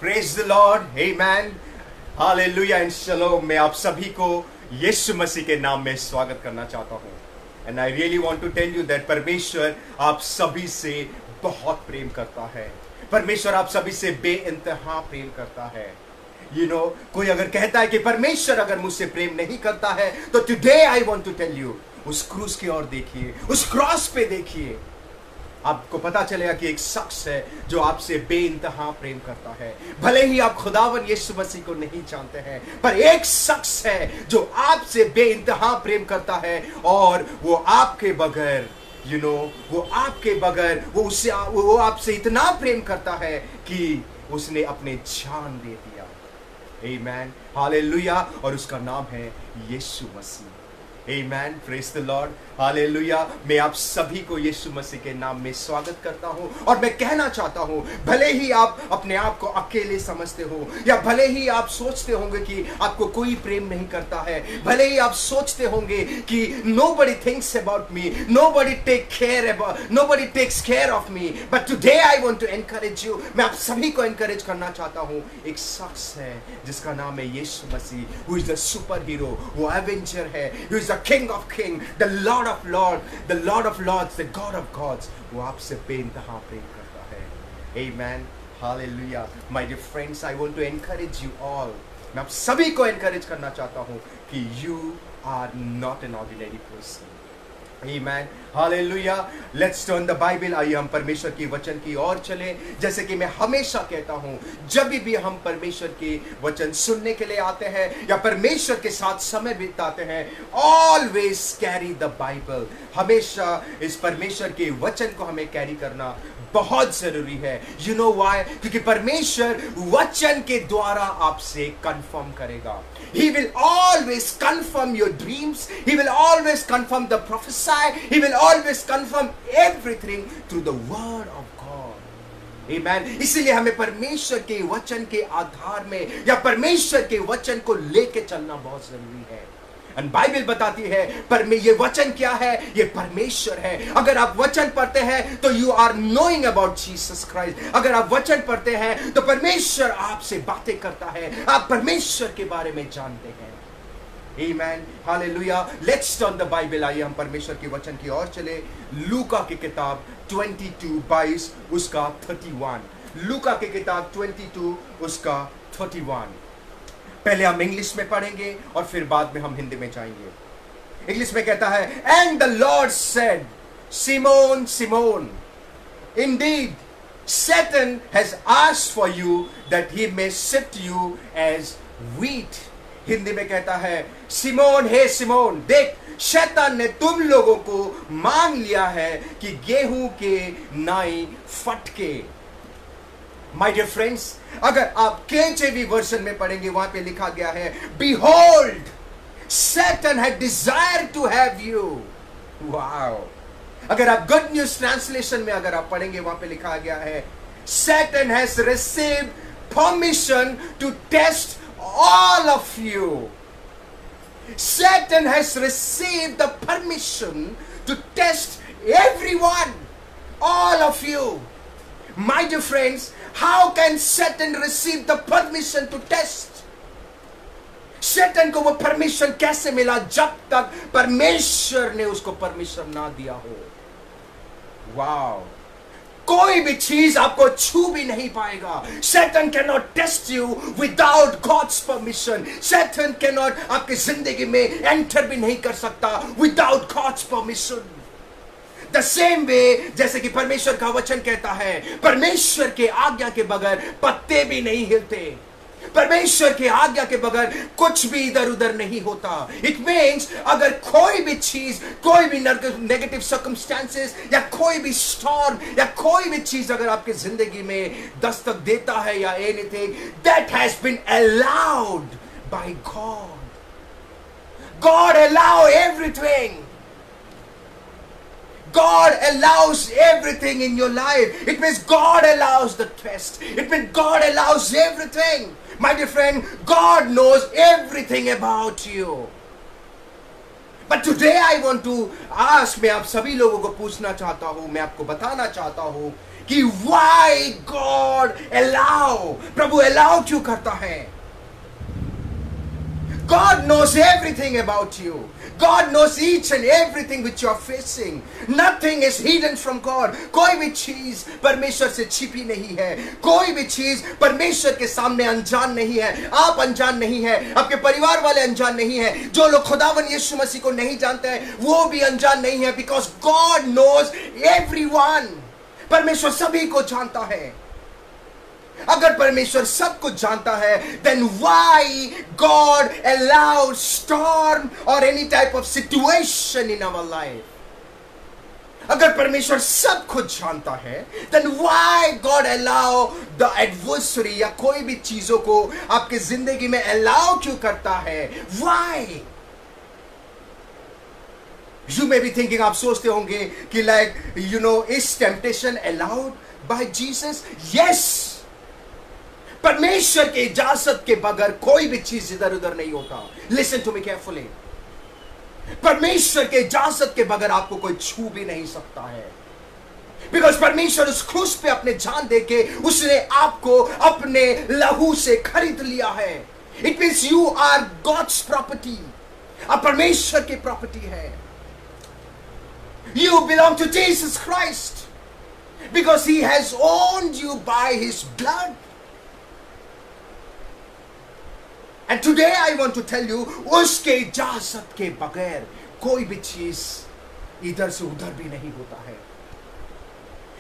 Praise the Lord, Amen, Hallelujah and Shalom। मैं आप सभी को यीशु मसीह के नाम में स्वागत करना चाहता हूँ। And I really want to tell you that परमेश्वर आप सभी से बहुत प्रेम करता है। परमेश्वर आप सभी से बेइंतहा प्रेम करता है। कोई अगर कहता है कि परमेश्वर अगर मुझसे प्रेम नहीं करता है, तो today I want to tell you, उस क्रूस की ओर देखिए, उस क्रॉस पे देखिए, आपको पता चलेगा कि एक शख्स है जो आपसे बेइंतहा प्रेम करता है। भले ही आप खुदावन यीशु मसीह को नहीं जानते हैं, पर एक शख्स है जो आपसे बेइंतहा प्रेम करता है और वो आपके बगैर वो आपसे इतना प्रेम करता है कि उसने अपने जान दे दिया। आमेन, हालेलुया। और उसका नाम है यीशु मसीह। Amen, praise the Lord, hallelujah. मैं आप सभी को यीशु मसीह के नाम में स्वागत करता हूं और मैं कहना चाहता हूं, भले ही आप अपने आप को अकेले समझते हो या भले ही आप सोचते होंगे कि आपको कोई प्रेम नहीं करता है, भले ही आप सोचते होंगे कि nobody thinks about me, nobody takes care of me, but today I want to encourage you। मैं आप सभी को encourage करना चाहता हूं। एक शख्स है जिसका नाम है यीशु मसीह, who is the super hero, वो एवेंजर है, who is the king of king, the lord of lord, the lord of lords, the god of gods। वो आपसे बेइंतहा प्रेम करता है। Amen, hallelujah। My dear friends, I want to encourage you all। मैं आप सभी को encourage करना चाहता हूं कि you are not an ordinary person। Amen, hallelujah। Let's turn the Bible। आइए हम परमेश्वर की वचन की ओर चले। जैसे कि मैं हमेशा कहता हूं, जब भी हम परमेश्वर के वचन सुनने के लिए आते हैं या परमेश्वर के साथ समय बिताते हैं, always carry the Bible। हमेशा इस परमेश्वर के वचन को हमें कैरी करना बहुत जरूरी है। You know why? क्योंकि परमेश्वर वचन के द्वारा आपसे कंफर्म करेगा। He will always confirm your dreams। He will always confirm the prophesy। He will always confirm everything through the word of God। Amen। इसीलिए हमें परमेश्वर के वचन के आधार में या परमेश्वर के वचन को लेके चलना बहुत जरूरी है। और बाइबल बताती है ये वचन क्या है? ये परमेश्वर है। अगर आप वचन पढ़ते हैं तो you are knowing about Jesus Christ. अगर आप वचन पढ़ते हैं तो परमेश्वर आपसे बातें करता है, आप परमेश्वर के बारे में जानते हैं। Amen, hallelujah। Let's turn the Bible। आइए हम परमेश्वर के वचन की ओर चले। लूका की किताब 22 उसका 31। लूका की किताब 22 उसका 31। पहले हम इंग्लिश में पढ़ेंगे और फिर बाद में हम हिंदी में जाएंगे। इंग्लिश में कहता है, and the Lord said, Simon Simon, indeed Satan has asked for you that he may sift you as wheat। Hindi में कहता है, सिमोन हे सिमोन, देख शैतान ने तुम लोगों को मांग लिया है कि गेहूं के नाई फटके। माय डियर फ्रेंड्स, अगर आप KJV वर्जन में पढ़ेंगे, वहां पे लिखा गया है, Behold, Satan had desired to have you। Wow. अगर आप गुड न्यूज ट्रांसलेशन में अगर आप पढ़ेंगे, वहां पे लिखा गया है, Satan has received permission to test all of you। Satan has received the permission to test everyone, all of you। My dear friends, how can Satan receive the permission to test? Satan को वो permission कैसे मिला जब तक परमेश्वर ने उसको permission ना दिया हो? वाओ। कोई भी चीज आपको छू भी नहीं पाएगा। Satan cannot test you without God's permission। Satan cannot आपकी जिंदगी में एंटर भी नहीं कर सकता without God's permission। The same way, जैसे कि परमेश्वर का वचन कहता है, परमेश्वर के आज्ञा के बगैर पत्ते भी नहीं हिलते। परमेश्वर के आज्ञा के बगैर कुछ भी इधर उधर नहीं होता। इट मीन्स अगर कोई भी चीज, कोई भी नेगेटिव सर्कमस्टेंसेस या कोई भी स्टॉर्म या कोई भी चीज अगर आपकी जिंदगी में दस्तक देता है या anything, that has been allowed by God. God allow everything. God allows everything in your life। It means God allows the test। It means God allows everything। My dear friend, God knows everything about you। But today I want to ask, मैं आप सभी लोगों को पूछना चाहता हूं, मैं आपको बताना चाहता हूं कि why God allow, Prabhu allow क्यों करता है? God knows everything about you. God knows each and everything which you are facing. Nothing is hidden from God. कोई भी चीज परमेश्वर से छिपी नहीं है. कोई भी चीज परमेश्वर के सामने अनजान नहीं है. आप अनजान नहीं है, आपके परिवार वाले अनजान नहीं है, जो लोग खुदावन यीशु मसीह को नहीं जानते हैं वो भी अनजान नहीं है. Because God knows everyone. परमेश्वर सभी को जानता है. अगर परमेश्वर सब कुछ जानता है, then why God allows storm or any type of situation in our life? अगर परमेश्वर सब कुछ जानता है, then why God allow the adversary या कोई भी चीजों को आपके जिंदगी में allow क्यों करता है? Why? You may be thinking, आप सोचते होंगे कि like is temptation allowed by Jesus? Yes. परमेश्वर के इजाजत के बगैर कोई भी चीज इधर उधर नहीं होता. Listen to me carefully. परमेश्वर के इजाजत के बगैर आपको कोई छू भी नहीं सकता है. Because परमेश्वर उस क्रूस पे अपने जान देके उसने आपको अपने लहू से खरीद लिया है. It means you are God's property. आप परमेश्वर की प्रॉपर्टी है. You belong to Jesus Christ because He has owned you by His blood. And today I want to tell you, उसके इजाजत के बगैर कोई भी चीज इधर से उधर भी नहीं होता है.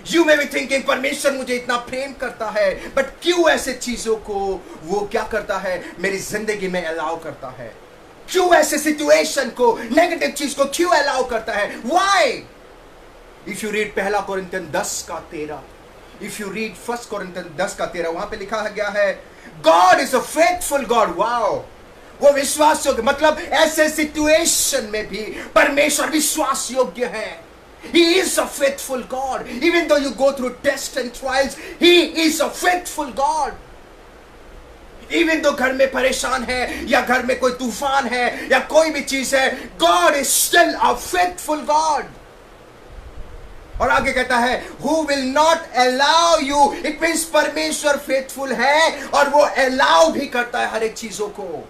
You may be thinking, परमेश्वर मुझे इतना प्रेम करता है, बट क्यों ऐसे चीजों को वो क्या करता है, मेरी जिंदगी में अलाउ करता है? क्यों ऐसे सिचुएशन को, नेगेटिव चीज को क्यों अलाउ करता है? Why? If you read 1 Corinthian 10:13, if you read 1 Corinthian 10:13, वहां पे लिखा गया है, God is a faithful God. Wow. वो विश्वास योग्य, मतलब ऐसे सिचुएशन में भी परमेश्वर विश्वास योग्य है. He is a faithful God. Even though you go through tests and trials, He is a faithful God. Even though घर में परेशान है या घर में कोई तूफान है या कोई भी चीज है, God is still a faithful God. और आगे कहता है, who will not allow you. It means परमेश्वर फेथफुल है और वो अलाउ भी करता है हर एक चीजों को.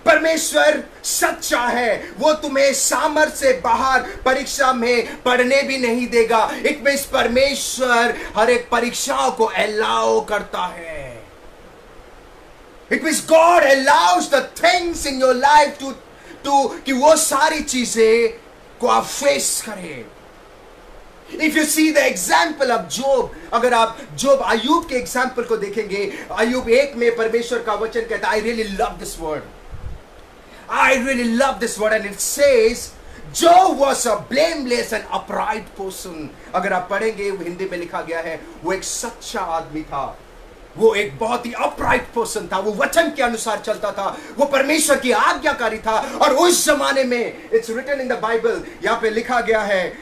परमेश्वर सच्चा है, वो तुम्हें सामर्थ्य से बाहर परीक्षा में पढ़ने भी नहीं देगा. It means परमेश्वर हर एक परीक्षाओं को अलाउ करता है. It means God allows the things in your life to कि वो सारी चीजें को आप फेस करें. If you see the example of Job, अगर आप जोब अय्यूब के एग्जाम्पल को देखेंगे, अय्यूब 1 में परमेश्वर का वचन कहता है, I really love this word. I really love this word, and it says Job was a blameless and upright person. अगर आप पढ़ेंगे, हिंदी में लिखा गया है, वो एक सच्चा आदमी था, वो एक बहुत ही अपराइट पर्सन था, वो वचन के अनुसार चलता था, वो परमेश्वर की आज्ञाकारी था. और उस जमाने में, it's written in the Bible, यहाँ पे लिखा गया है,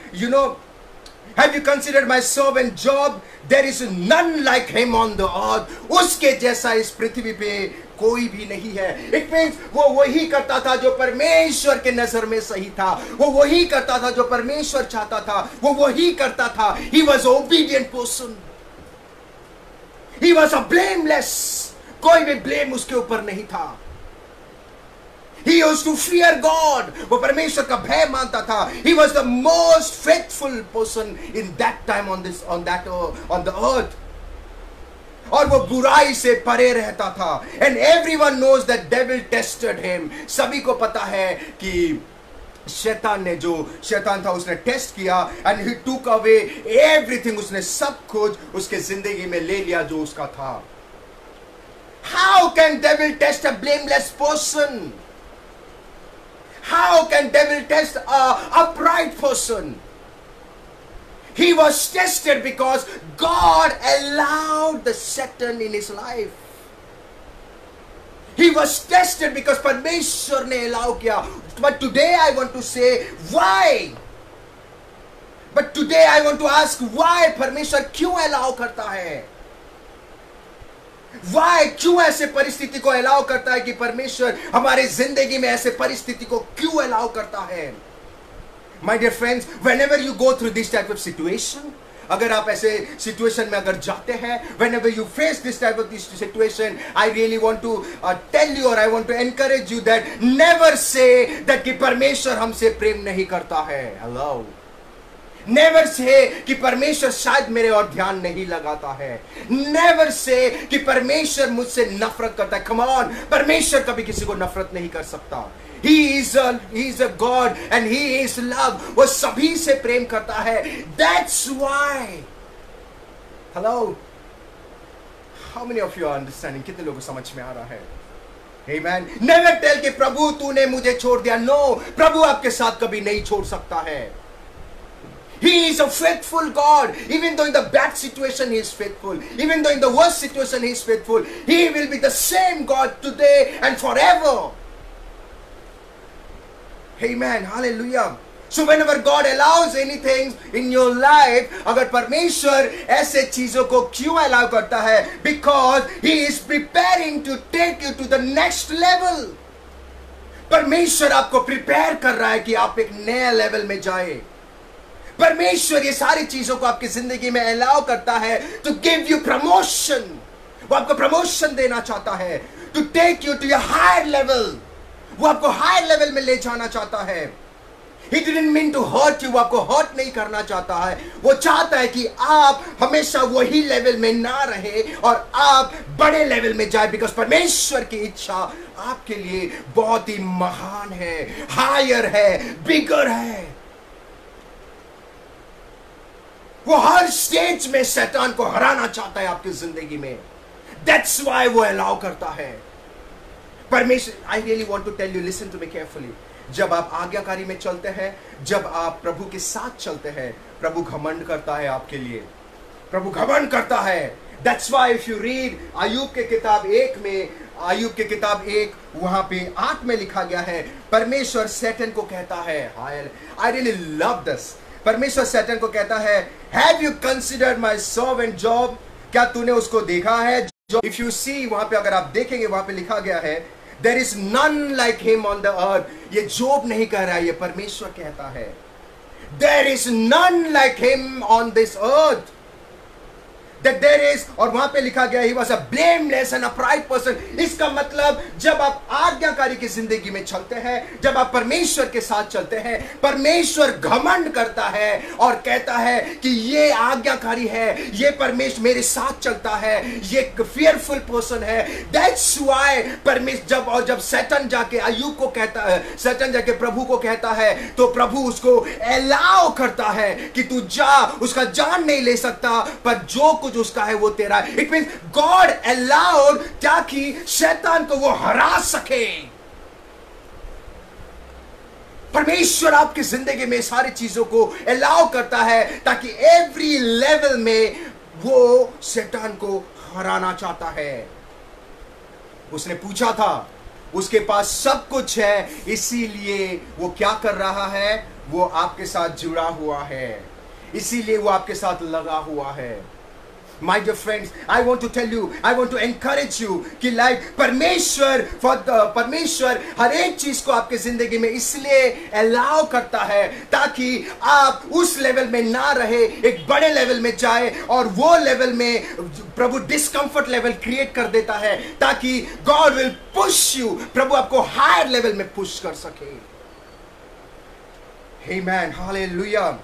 have you considered my servant Job? There is none like him on the earth. उसके जैसा इस पृथ्वी पे कोई भी नहीं है. It means वो वही करता था जो परमेश्वर के नजर में सही था, वो वही करता था जो परमेश्वर चाहता था, वो वही करता था. He was an obedient person. He was a blameless. कोई भी blame उसके ऊपर नहीं था. He used to fear God. वो परमेश्वर का भय मानता था. He was the most faithful person in that time on the earth. और वो बुराई से परे रहता था. And everyone knows that devil tested him. सभी को पता है कि शैतान था, उसने टेस्ट किया, and he took away everything. उसने सब कुछ उसके जिंदगी में ले लिया जो उसका था. How can devil test a blameless person? How can devil test a upright person? He was tested because God allowed the Satan in his life. He was tested because परमेश्वर ने allow किया. But today I want to say why. But today I want to ask why परमेश्वर क्यों allow करता है. Y, क्यों ऐसे परिस्थिति को अलाउ करता है कि परमेश्वर हमारे जिंदगी में ऐसे परिस्थिति को क्यों अलाउ करता है? My dear friends, whenever you go through this type of situation, अगर आप ऐसे सिचुएशन में अगर जाते हैं, whenever you face this type of this situation, I really want to tell you, or I want to encourage you that never say that कि परमेश्वर हमसे प्रेम नहीं करता है. Hello. Never say कि परमेश्वर शायद मेरे और ध्यान नहीं लगाता है. Never say कि परमेश्वर मुझसे नफरत करता है. Come on, परमेश्वर कभी किसी को नफरत नहीं कर सकता. He is a God and He is love. वो सभी से प्रेम करता है. That's why. Hello. How many of you are understanding? कितने लोगों को समझ में आ रहा है? Amen. Never tell कि प्रभु तूने मुझे छोड़ दिया. No, प्रभु आपके साथ कभी नहीं छोड़ सकता है. He is a faithful God. Even though in the bad situation He is faithful. Even though in the worst situation He is faithful. He will be the same God today and forever. Amen. Hallelujah. So whenever God allows anything in your life, अगर परमेश्वर ऐसे चीजों को क्यों allow करता है? Because He is preparing to take you to the next level. परमेश्वर आपको prepare कर रहा है कि आप एक नया लेवल में जाए. परमेश्वर ये सारी चीजों को आपकी जिंदगी में allow करता है to give you promotion. वो आपको promotion देना चाहता है, to take you to a higher level. वो आपको हायर लेवल में ले जाना चाहता है. He didn't mean to hurt you. वो आपको हर्ट नहीं करना चाहता है. वो चाहता है कि आप हमेशा वही लेवल में ना रहे और आप बड़े लेवल में जाए. बिकॉज परमेश्वर की इच्छा आपके लिए बहुत ही महान है, हायर है, बिगर है. वो हर स्टेज में शैतान को हराना चाहता है आपकी जिंदगी में. That's why वो अलाउ करता है. परमेश्वर, I really want to tell you, listen to me carefully. जब आप आज्ञाकारी में चलते हैं, जब आप प्रभु के साथ चलते हैं, प्रभु घमंड करता है आपके लिए. प्रभु घमंड करता है. That's why if you read अय्यूब के किताब 1 में, अय्यूब के किताब 1 वहां पे 8 में लिखा गया है, परमेश्वर शैतान को कहता है, I really love this. परमेश्वर शैतान को कहता है, Have you considered my servant Job? क्या तूने उसको देखा है? If you see, वहां पे अगर आप देखेंगे, वहां पे लिखा गया है, There is none like him on the earth. ये जोब नहीं कह रहा है, ये परमेश्वर कहता है. There is none like him on this earth. That there is, और वहां पे लिखा गया, he was a blameless and upright person. इसका मतलब जब आप आज्ञाकारी की जिंदगी में चलते हैं, जब आप परमेश्वर के साथ चलते हैं, परमेश्वर घमंड करता है और कहता है कि ये आज्ञाकारी है, ये परमेश्वर मेरे साथ चलता है, ये fearful person है. That's why परमेश्वर जब शैतान जाके अय्यूब को कहता है, शैतान जाके प्रभु को कहता है, तो प्रभु उसको अलाउ करता है कि तू जा, उसका जान नहीं ले सकता, पर जो कुछ उसका है वो तेरा है. इट मींस गॉड अलाउड ताकि शैतान को वो हरा सके. परमेश्वर आपकी जिंदगी में सारी चीजों को अलाउ करता है ताकि एवरी लेवल में वो शैतान को हराना चाहता है. उसने पूछा था, उसके पास सब कुछ है, इसीलिए वो क्या कर रहा है? वो आपके साथ जुड़ा हुआ है, इसीलिए वो आपके साथ लगा हुआ है. My dear friends, I want to tell you, I want to encourage you कि लाइक परमेश्वर हर एक चीज को आपके जिंदगी में इसलिए अलाउ करता है ताकि आप उस लेवल में ना रहे, एक बड़े लेवल में जाए. और वो लेवल में प्रभु डिस्कंफर्ट लेवल क्रिएट कर देता है ताकि गॉड विल पुश यू, प्रभु आपको हायर लेवल में पुश कर सके. Amen, hallelujah.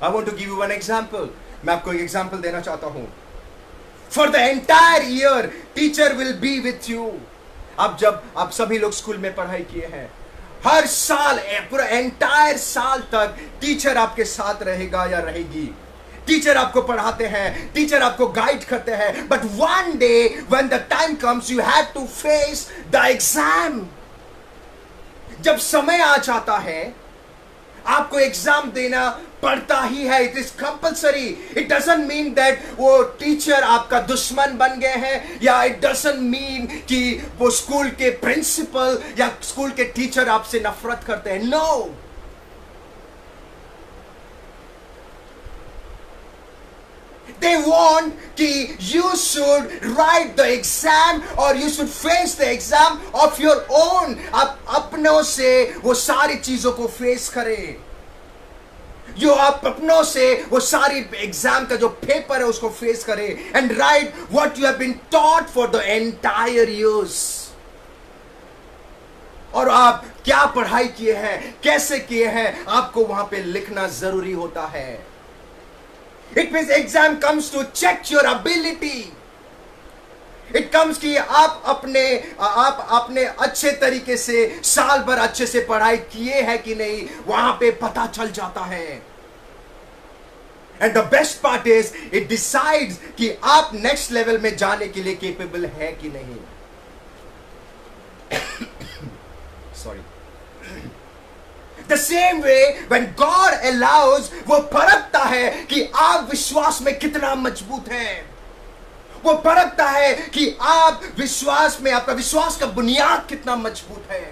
I want to give you one example. मैं आपको एक एग्जाम्पल देना चाहता हूं. For the entire year teacher will be with you. अब जब आप सभी लोग स्कूल में पढ़ाई किए हैं, हर साल पूरा एंटायर साल तक टीचर आपके साथ रहेगा या रहेगी. टीचर आपको पढ़ाते हैं, टीचर आपको गाइड करते हैं, but one day when the time comes you have to face the exam. जब समय आ जाता है, आपको एग्जाम देना पड़ता ही है. It is compulsory. It doesn't mean that वो टीचर आपका दुश्मन बन गए हैं, या इट डजंट मीन कि वो स्कूल के प्रिंसिपल या स्कूल के टीचर आपसे नफरत करते हैं. नो, They want कि you should write the exam or you should face the exam of your own. आप अपनों से वो सारी चीजों को फेस करें, जो आप अपनों से वो सारी एग्जाम का जो पेपर है उसको फेस करें, and write what you have been taught for the entire years. और आप क्या पढ़ाई किए हैं, कैसे किए हैं, आपको वहां पे लिखना जरूरी होता है. It means exam comes to check your ability. It comes कि आप अपने अच्छे तरीके से साल भर अच्छे से पढ़ाई किए हैं कि नहीं, वहां पे पता चल जाता है. And the best part is it decides कि आप नेक्स्ट लेवल में जाने के लिए केपेबल है कि नहीं. Sorry. The same way when God allows, वो परखता है कि आप विश्वास में कितना मजबूत हैं. वो परखता है कि आप विश्वास में, आपका विश्वास का बुनियाद कितना मजबूत है.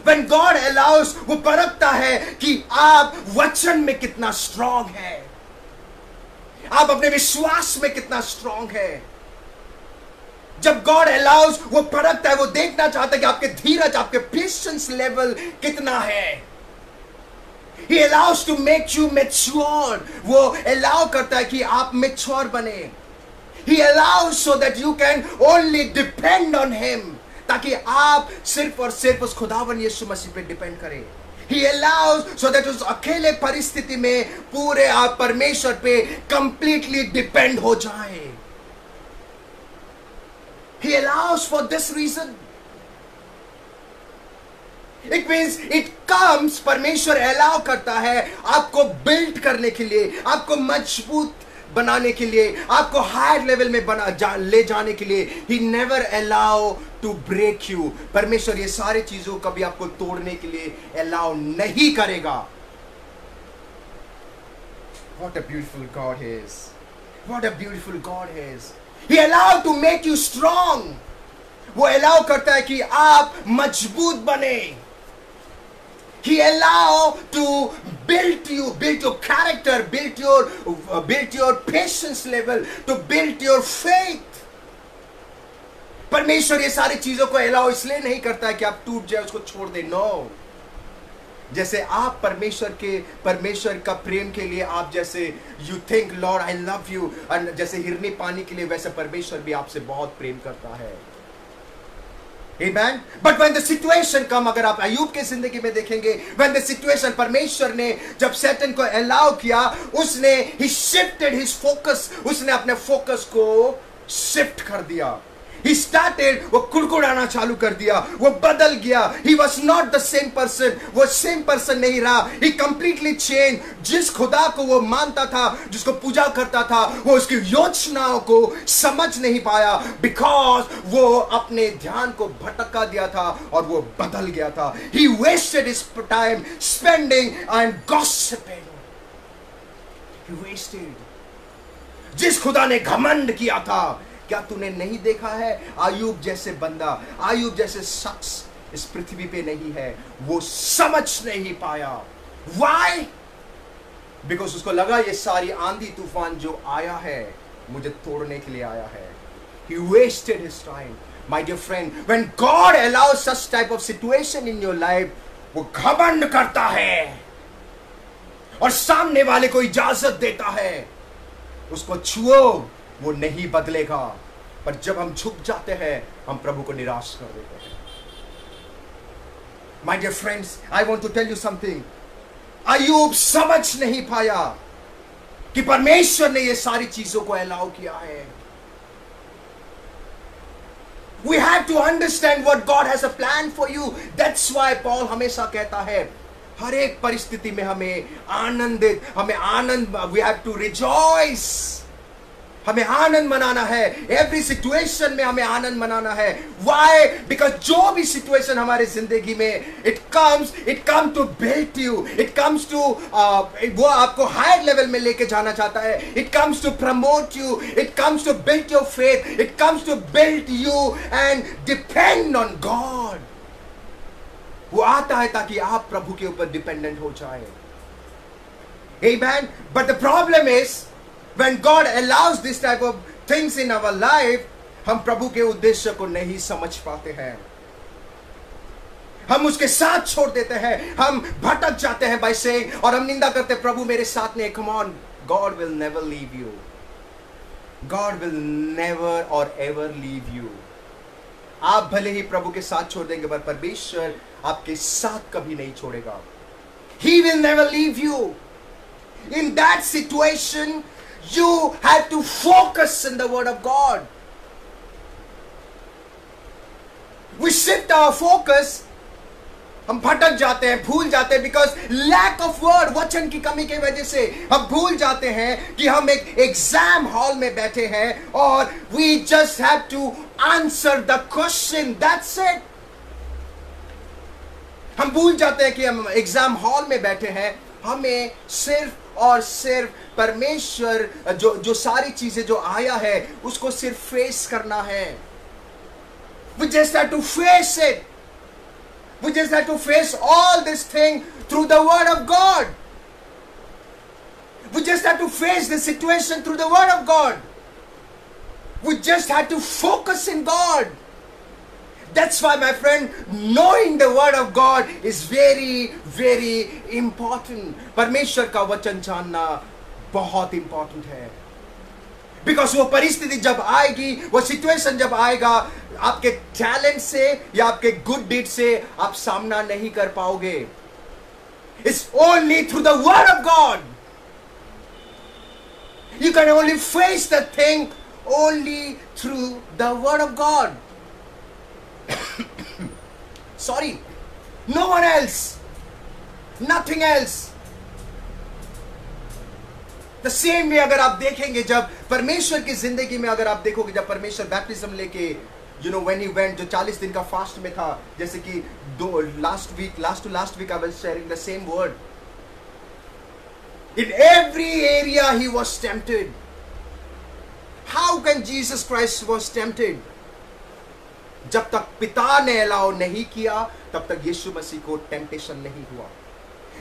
When God allows, वो परखता है कि आप वचन में कितना स्ट्रांग है, आप अपने विश्वास में कितना स्ट्रांग है. जब गॉड अलाउज, वो परखता है, वो देखना चाहता है कि आपके धीरज, आपके पेशेंस लेवल कितना है. He allows to make you mature. वो अलाउ करता है कि आप मैच्योर बने. He allows so that you can only depend on him, ताकि आप सिर्फ और सिर्फ उस खुदावन यीशु मसीह पे डिपेंड करें. He allows so that उस अकेले परिस्थिति में पूरे आप परमेश्वर पे कंप्लीटली डिपेंड हो जाए. He allows for this reason. It means it comes, परमेश्वर अलाउ करता है आपको बिल्ड करने के लिए, आपको मजबूत बनाने के लिए, आपको हायर लेवल में ले जाने के लिए. He never allow to break you. परमेश्वर ये सारी चीजों कभी आपको तोड़ने के लिए अलाउ नहीं करेगा. What a beautiful God he is. What a beautiful God he is. He allowed to make you strong. वो अलाउ करता है कि आप मजबूत बने. He allowed to build your character, build your patience level, to build your faith. परमेश्वर ये सारी चीजों को अलाउ इसलिए नहीं करता है कि आप टूट जाए, उसको छोड़ दे. नो. जैसे आप परमेश्वर का प्रेम के लिए आप जैसे you think Lord I love you, और जैसे हिरनी पानी के लिए, वैसे परमेश्वर भी आपसे बहुत प्रेम करता है. Amen. But when the situation come, अगर आप अय्यूब के जिंदगी में देखेंगे, when the situation, परमेश्वर ने जब शैतान को अलाउ किया, उसने he shifted his focus, उसने अपने फोकस को शिफ्ट कर दिया. He started, वो कुड़कुड़ाना चालू कर दिया, वो बदल गया. He was not the same person. वो same person नहीं रहा. He completely changed. जिस खुदा को वो मानता था, जिसको पूजा करता था, वो उसकी योजनाओं को समझ नहीं पाया, because वो अपने ध्यान को भटका दिया था और वो बदल गया था. He wasted his time spending and gossiping. He wasted. जिस खुदा ने घमंड किया था, क्या तूने नहीं देखा है? अय्यूब जैसे बंदा, अय्यूब जैसे शख्स इस पृथ्वी पे नहीं है. वो समझ नहीं पाया. Why? Because उसको लगा ये सारी आंधी तूफान जो आया है, मुझे तोड़ने के लिए आया है. He wasted his time. My dear friend, when God allows such type of situation in your life, वो घमंड करता है और सामने वाले को इजाजत देता है, उसको छुओ, वो नहीं बदलेगा. पर जब हम झुक जाते हैं, हम प्रभु को निराश कर देते हैं. My dear friends, I want to tell you something. अय्यूब समझ नहीं पाया कि परमेश्वर ने ये सारी चीजों को अलाउ किया है. We have to understand what God has a plan for you. That's why Paul हमेशा कहता है, हर एक परिस्थिति में हमें आनंद, we have to rejoice. हमें आनंद मनाना है. एवरी सिचुएशन में हमें आनंद मनाना है. Why? Because जो भी सिचुएशन हमारे जिंदगी में it comes to build you. It comes to वो आपको हायर लेवल में लेके जाना चाहता है. It comes to promote you. It comes to build your faith. It comes to build you and depend on God. वो आता है ताकि आप प्रभु के ऊपर डिपेंडेंट हो जाए. Amen. But the problem is, when God allows this type of things in our life, हम प्रभु के उद्देश्य को नहीं समझ पाते हैं, हम उसके साथ छोड़ देते हैं, हम भटक जाते हैं by saying, और हम निंदा करते हैं, प्रभु मेरे साथ नहीं। Come on, God will never leave you. God will never or ever leave you. आप भले ही प्रभु के साथ छोड़ देंगे, पर परमेश्वर आपके साथ कभी नहीं छोड़ेगा। He will never leave you. In that situation, you have to focus in the word of God. We shift our focus, हम भटक जाते हैं, भूल जाते हैं, because lack of word, वचन की कमी की वजह से हम भूल जाते हैं कि हम एक एग्जाम हॉल में बैठे हैं और we just have to answer the question, that's it. हम भूल जाते हैं कि हम एग्जाम हॉल में बैठे हैं, हमें सिर्फ और सिर्फ परमेश्वर जो सारी चीजें जो आया है उसको सिर्फ फेस करना है। We just have to face it. We just have to face all this thing through the word of God. We just have to face the situation through the word of God. We just have to focus in God. That's why, my friend, knowing the word of God is very, very important. परमेश्वर का वचन जानना बहुत important है। Because वो परिस्थिति जब आएगी, वो सिचुएशन जब आएगा, आपके टैलेंट से या आपके गुड डीड से आप सामना नहीं कर पाओगे। It's only through the word of God. You can only face the thing only through the word of God. Sorry, no one else, nothing else. The same way अगर आप देखेंगे, जब परमेश्वर की जिंदगी में अगर आप देखोगे, जब परमेश्वर बैप्टिज्म लेके, you know, when he went, जो 40 दिन का फास्ट में था, जैसे कि last to last week I was sharing the same word. In every area he was tempted. How can Jesus Christ was tempted? जब तक पिता ने अलाउ नहीं किया, तब तक यीशु मसीह को टेम्पटेशन नहीं हुआ।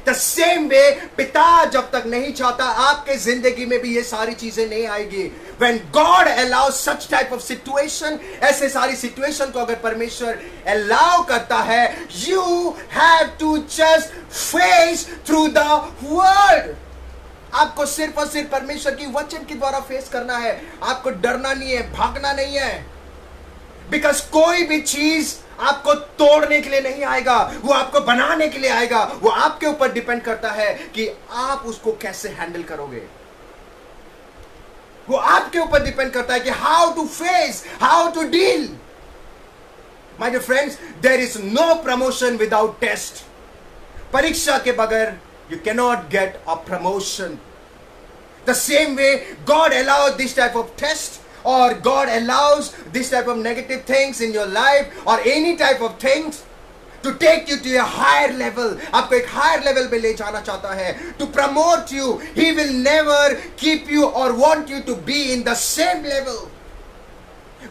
The same way, पिता जब तक नहीं चाहता, आपके जिंदगी में भी ये सारी चीजें नहीं आएगी। When God allows such type of situation, ऐसे सारी situation को अगर परमेश्वर allow करता है, you have to just face through the word. आपको सिर्फ और सिर्फ परमेश्वर की वचन के द्वारा फेस करना है। आपको डरना नहीं है, भागना नहीं है। बिकॉज कोई भी चीज आपको तोड़ने के लिए नहीं आएगा, वो आपको बनाने के लिए आएगा। वो आपके ऊपर डिपेंड करता है कि आप उसको कैसे हैंडल करोगे। वो आपके ऊपर डिपेंड करता है कि how to face, how to deal. My dear friends, there is no promotion without test. परीक्षा के बगैर you cannot get a promotion. The same way God allows this type of test, or God allows this type of negative things in your life, or any type of things to take you to a higher level. आपको एक higher level पे ले जाना चाहता है, to promote you. He will never keep you or want you to be in the same level.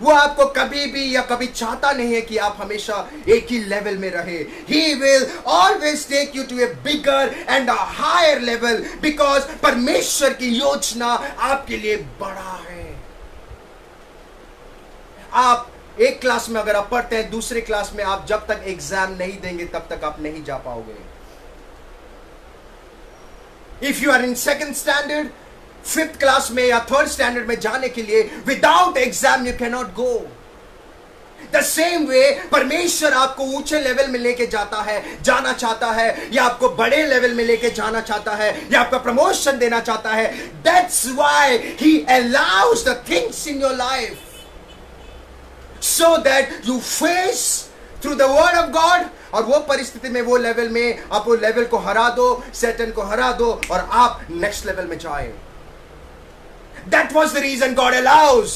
वो आपको कभी भी या कभी चाहता नहीं है कि आप हमेशा एक ही लेवल में रहे। He will always take you to a bigger and a higher level, because परमेश्वर की योजना आपके लिए बड़ा है। आप एक क्लास में अगर आप पढ़ते हैं, दूसरे क्लास में आप जब तक एग्जाम नहीं देंगे तब तक आप नहीं जा पाओगे। If you are in second standard, fifth class में या थर्ड स्टैंडर्ड में जाने के लिए without exam you can not go. The same way परमेश्वर आपको ऊंचे लेवल में लेके जाना चाहता है, या आपको बड़े लेवल में लेके जाना चाहता है, या आपका प्रमोशन देना चाहता है। That's why he allows the things in your life, so that you face through the word of God. और वो परिस्थिति में, वो लेवल में आप वो लेवल को हरा दो, सैटन को हरा दो, और आप नेक्स्ट लेवल में जाए। That was the reason God allows.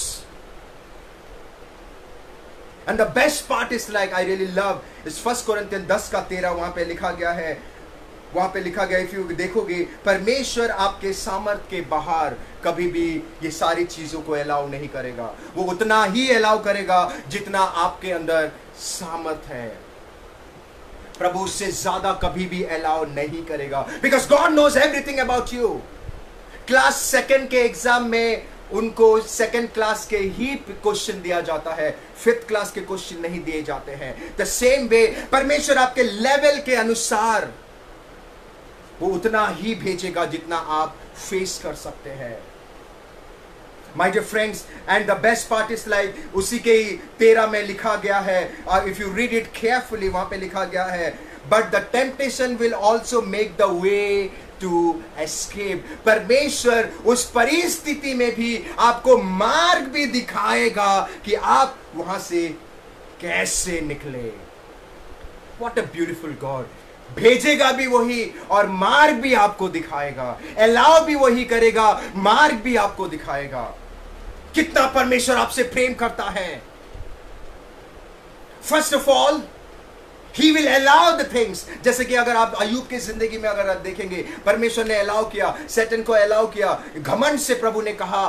And the best part is, like, I really love is 1 Corinthians 10:13 वहां पे लिखा गया है। वहां पे लिखा गया, if you देखोगे, परमेश्वर आपके सामर्थ के बाहर कभी भी ये सारी चीजों को अलाउ नहीं करेगा। वो उतना ही अलाउ करेगा जितना आपके अंदर सामर्थ है। प्रभु उससे ज्यादा कभी भी अलाउ नहीं करेगा। Because God knows everything about you. Class second के एग्जाम में उनको सेकंड क्लास के ही क्वेश्चन दिया जाता है, फिफ्थ क्लास के क्वेश्चन नहीं दिए जाते हैं। द सेम वे परमेश्वर आपके लेवल के अनुसार वो उतना ही भेजेगा जितना आप फेस कर सकते हैं। My dear friends, and the best part is like उसी के 13 में लिखा गया है, और if you read it carefully वहां पे लिखा गया है, but the temptation will also make the way to escape. परमेश्वर उस परिस्थिति में भी आपको मार्ग भी दिखाएगा कि आप वहां से कैसे निकले। What a beautiful God. भेजेगा भी वही और मार्ग भी आपको दिखाएगा, अलाउ भी वही करेगा, मार्ग भी आपको दिखाएगा। कितना परमेश्वर आपसे प्रेम करता है। First of all He will allow the things। जैसे कि अगर आप अय्यूब की जिंदगी में अगर आप देखेंगे, परमेश्वर ने अलाउ किया, सैटन को अलाउ किया, घमंड से प्रभु ने कहा